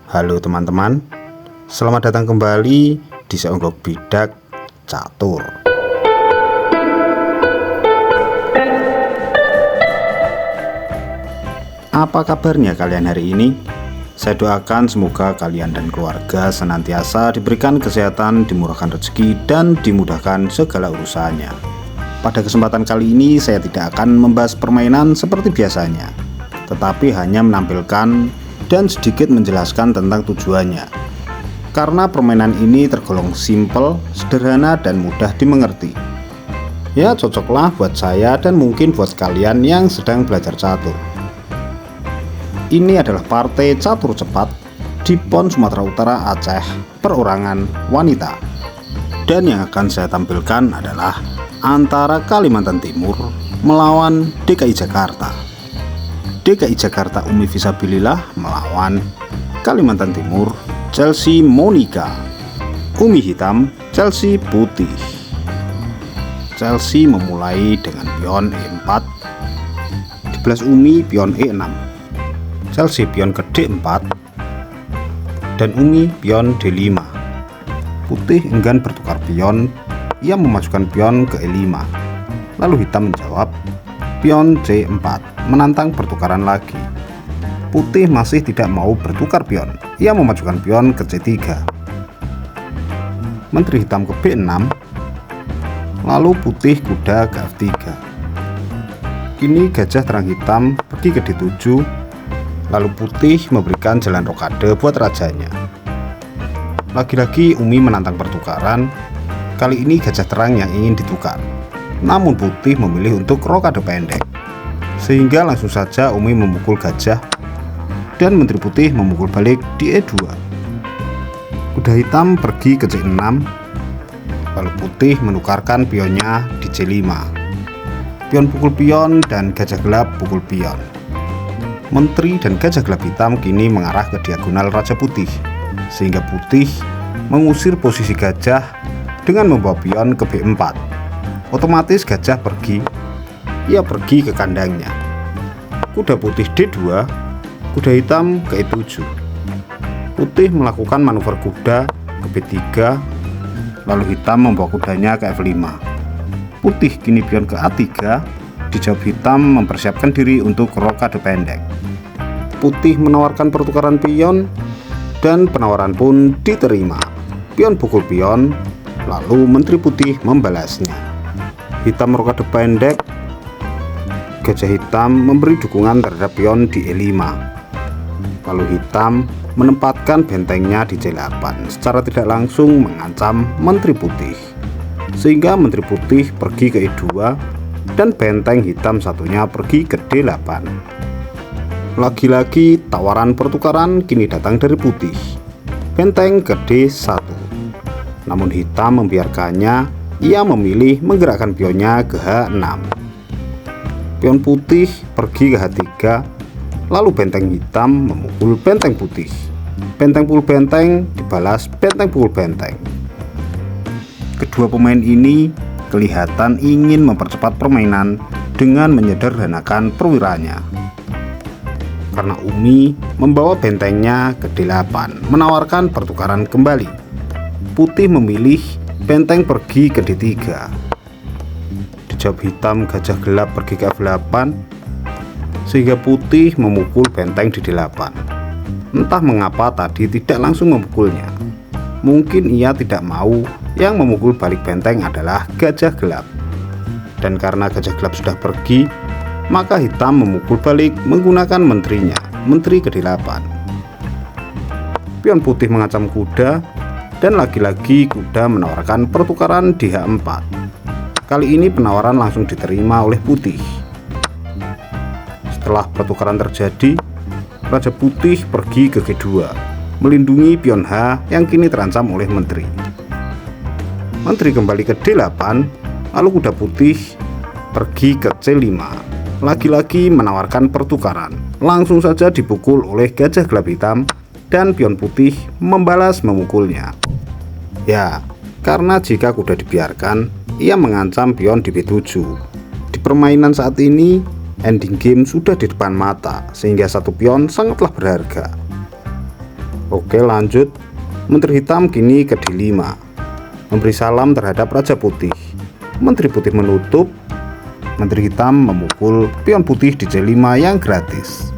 Halo teman-teman, selamat datang kembali di Seonggok Bidak Catur. Apa kabarnya kalian hari ini? Saya doakan semoga kalian dan keluarga senantiasa diberikan kesehatan, dimurahkan rezeki, dan dimudahkan segala urusannya. Pada kesempatan kali ini saya tidak akan membahas permainan seperti biasanya, tetapi hanya menampilkan dan sedikit menjelaskan tentang tujuannya. Karena permainan ini tergolong simple, sederhana, dan mudah dimengerti. Ya, cocoklah buat saya dan mungkin buat kalian yang sedang belajar catur. Ini adalah partai catur cepat di PON Sumatera Utara Aceh perorangan wanita. Dan yang akan saya tampilkan adalah antara Kalimantan Timur melawan DKI Jakarta. DKI Jakarta Umi Visabilillah melawan Kalimantan Timur Chelsea Monica. Umi hitam, Chelsea putih. Chelsea memulai dengan pion E4, dibelas Umi pion E6. Chelsea pion ke D4 dan Umi pion D5. Putih enggan bertukar pion, ia memajukan pion ke E5. Lalu hitam menjawab pion C4, menantang pertukaran lagi. Putih masih tidak mau bertukar pion, ia memajukan pion ke C3. Menteri hitam ke B6, lalu putih kuda ke F3. Kini gajah terang hitam pergi ke D7, lalu putih memberikan jalan rokade buat rajanya. Lagi-lagi Umi menantang pertukaran, kali ini gajah terang yang ingin ditukar. Namun putih memilih untuk rokade pendek, sehingga langsung saja Umi memukul gajah dan menteri putih memukul balik di E2. Kuda hitam pergi ke C6, lalu putih menukarkan pionnya di C5. Pion pukul pion dan gajah gelap pukul pion. Menteri dan gajah gelap hitam kini mengarah ke diagonal raja putih, sehingga putih mengusir posisi gajah dengan membawa pion ke B4. Otomatis gajah pergi, ia pergi ke kandangnya. Kuda putih D2, kuda hitam ke E7. Putih melakukan manuver kuda ke B3, lalu hitam membawa kudanya ke F5. Putih kini pion ke A3, dijawab hitam mempersiapkan diri untuk rokade pendek. Putih menawarkan pertukaran pion dan penawaran pun diterima. Pion pukul pion, lalu menteri putih membalasnya. Hitam rokade pendek, gajah hitam memberi dukungan terhadap pion di E5. Lalu hitam menempatkan bentengnya di C8, secara tidak langsung mengancam menteri putih, sehingga menteri putih pergi ke E2 dan benteng hitam satunya pergi ke D8. Lagi-lagi tawaran pertukaran kini datang dari putih, benteng ke D1. Namun hitam membiarkannya, ia memilih menggerakkan pionnya ke H6. Pion putih pergi ke H3, lalu benteng hitam memukul benteng putih. Benteng pukul benteng dibalas benteng pukul benteng. Kedua pemain ini kelihatan ingin mempercepat permainan dengan menyederhanakan perwiranya. Karena Umi membawa bentengnya ke D8, menawarkan pertukaran kembali. Putih memilih benteng pergi ke D3. Dijawab hitam gajah gelap pergi ke F8, sehingga putih memukul benteng di D8. Entah mengapa tadi tidak langsung memukulnya. Mungkin ia tidak mau yang memukul balik benteng adalah gajah gelap. Dan karena gajah gelap sudah pergi, maka hitam memukul balik menggunakan menterinya, menteri ke D8. Pion putih mengancam kuda, dan lagi-lagi kuda menawarkan pertukaran di H4. Kali ini penawaran langsung diterima oleh putih. Setelah pertukaran terjadi, raja putih pergi ke G2, melindungi pion H yang kini terancam oleh menteri. Menteri kembali ke D8, lalu kuda putih pergi ke C5. Lagi-lagi menawarkan pertukaran, langsung saja dipukul oleh gajah gelap hitam dan pion putih membalas memukulnya. Ya, karena jika kuda dibiarkan, ia mengancam pion di B7. Di permainan saat ini, ending game sudah di depan mata, sehingga satu pion sangatlah berharga. Oke, lanjut. Menteri Hitam kini ke D5, memberi salam terhadap Raja Putih. Menteri Putih menutup, Menteri Hitam memukul pion putih di J5 yang gratis.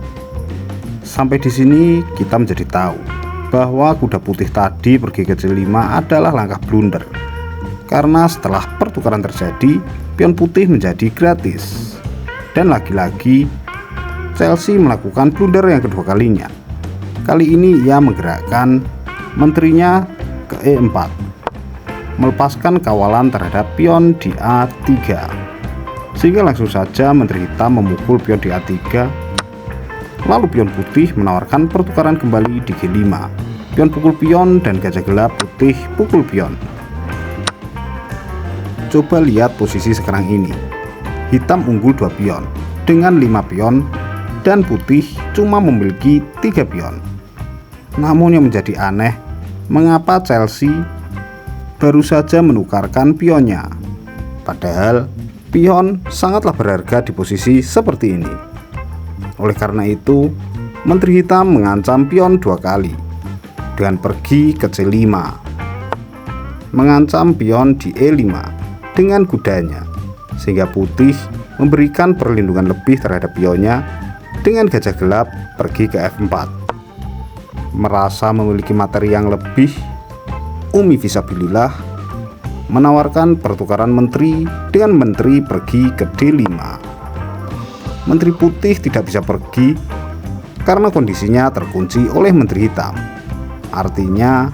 Sampai di sini kita menjadi tahu bahwa kuda putih tadi pergi ke J5 adalah langkah blunder. Karena setelah pertukaran terjadi, pion putih menjadi gratis. Dan lagi-lagi Chelsea melakukan blunder yang kedua kalinya. Kali ini ia menggerakkan menterinya ke E4, melepaskan kawalan terhadap pion di A3, sehingga langsung saja Menteri Hitam memukul pion di A3. Lalu pion putih menawarkan pertukaran kembali di G5, pion pukul pion dan gajah gelap putih pukul pion. Coba lihat posisi sekarang ini. Hitam unggul 2 pion dengan 5 pion dan putih cuma memiliki 3 pion. Namun yang menjadi aneh, mengapa Chelsea baru saja menukarkan pionnya, padahal pion sangatlah berharga di posisi seperti ini. Oleh karena itu, Menteri Hitam mengancam pion 2 kali dengan pergi ke C5, mengancam pion di E5 dengan kudanya, sehingga putih memberikan perlindungan lebih terhadap pionnya dengan gajah gelap pergi ke F4. Merasa memiliki materi yang lebih, Umi Fisabilillah menawarkan pertukaran menteri dengan menteri pergi ke D5. Menteri putih tidak bisa pergi karena kondisinya terkunci oleh Menteri Hitam. Artinya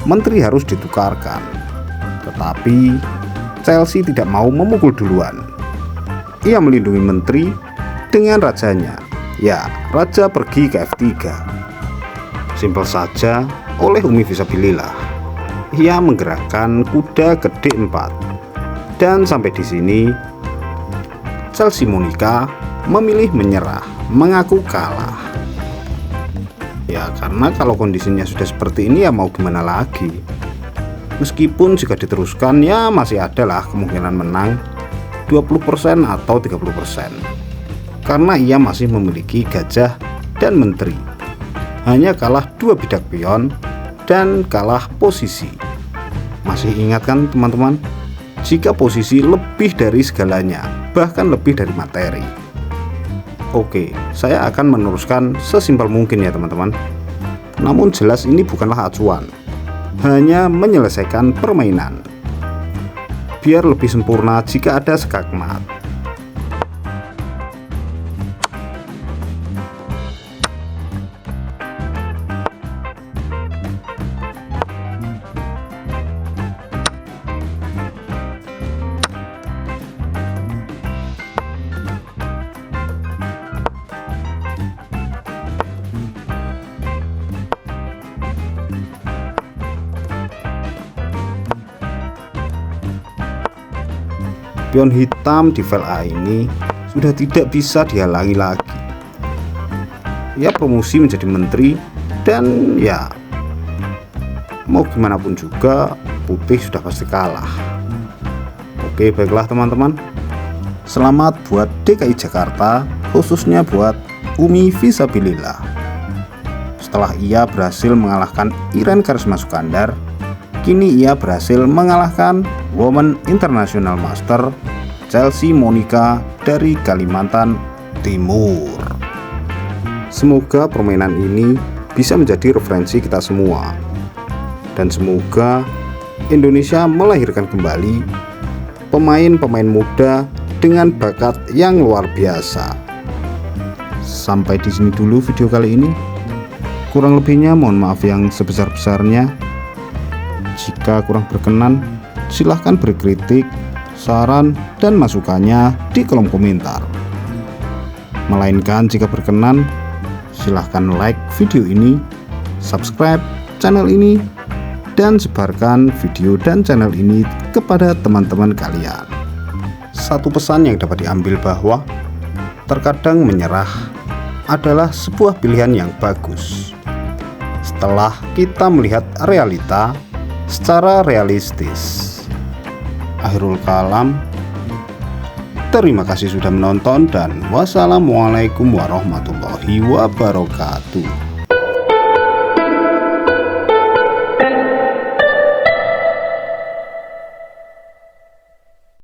menteri harus ditukarkan. Tetapi Chelsea tidak mau memukul duluan. Ia melindungi menteri dengan rajanya. Ya, raja pergi ke F3. Simpel saja oleh Umi Fisabilillah. Ia menggerakkan kuda ke D4. Dan sampai di sini Chelsea Monica memilih menyerah, mengaku kalah. Ya, karena kalau kondisinya sudah seperti ini ya mau gimana lagi. Meskipun jika diteruskan ya masih adalah kemungkinan menang 20% atau 30%. Karena ia masih memiliki gajah dan menteri. Hanya kalah 2 bidak pion dan kalah posisi. Masih ingat kan teman-teman? Jika posisi lebih dari segalanya, bahkan lebih dari materi. Oke, saya akan meneruskan sesimpel mungkin ya teman-teman. Namun jelas ini bukanlah acuan, hanya menyelesaikan permainan biar lebih sempurna jika ada skakmat. Pion hitam di file A ini sudah tidak bisa dihalangi lagi. Ia promosi menjadi menteri dan ya mau gimana pun juga putih sudah pasti kalah. Oke, baiklah teman-teman. Selamat buat DKI Jakarta, khususnya buat Umi Fisabilillah. Setelah ia berhasil mengalahkan Iren Karisma Sukandar, kini ia berhasil mengalahkan Women International Master Chelsea Monica dari Kalimantan Timur. Semoga permainan ini bisa menjadi referensi kita semua. Dan semoga Indonesia melahirkan kembali pemain-pemain muda dengan bakat yang luar biasa. Sampai di sini dulu video kali ini. Kurang lebihnya mohon maaf yang sebesar-besarnya. Jika kurang berkenan, silahkan berkritik, saran, dan masukannya di kolom komentar. Melainkan jika berkenan, silahkan like video ini, subscribe channel ini, dan sebarkan video dan channel ini kepada teman-teman kalian. Satu pesan yang dapat diambil bahwa terkadang menyerah adalah sebuah pilihan yang bagus. Setelah kita melihat realita secara realistis. Akhirul kalam. Terima kasih sudah menonton dan wassalamualaikum warahmatullahi wabarakatuh.